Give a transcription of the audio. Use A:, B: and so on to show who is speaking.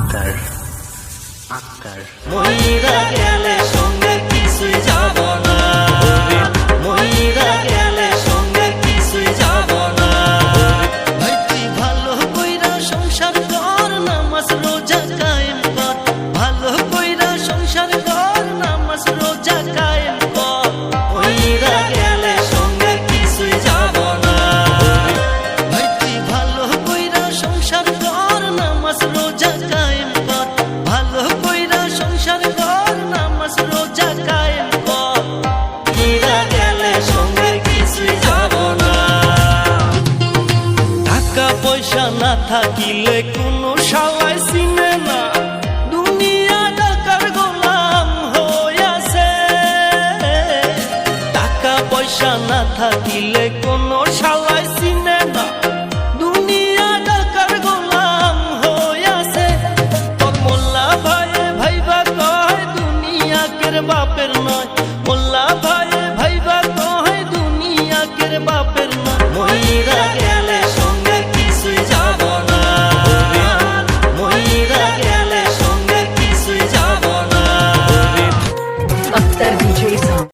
A: আক্তার আক্তার মইরা গেলে সঙ্গে কিছুই যাব না, মইরা গেলে সঙ্গে কিছুই যাব না। ভাই তুই ভালো কইরা সংসার কর, নামাজ রোজা কায়েম কর, ভালো কইরা সংসার কর, নামাজ রোজা কায়েম কর। মইরা গেলে সঙ্গে কিছুই যাব না, ভাই তুই ভালো কইরা সংসার কর, নামাজ রোজা কায়েম কর, ভালো কইরা সংসার কর, নামাজ রোজা কায়েম কর। মইরা গেলে সঙ্গে কিছুই যাব না। টাকা পয়সা না থাকিলে কোনো শালাই চিনে না, দুনিয়া টাকার গোলাম হইয়াছে। টাকা পয়সা না থাকিলে কোনো শালাই চিনে না, দুনিয়া টাকার গোলাম হইয়াছে। তোর মোল্লা ভাই ভাইবা কয় দুনিয়া কের বাপের নয়, মোল্লা ভাই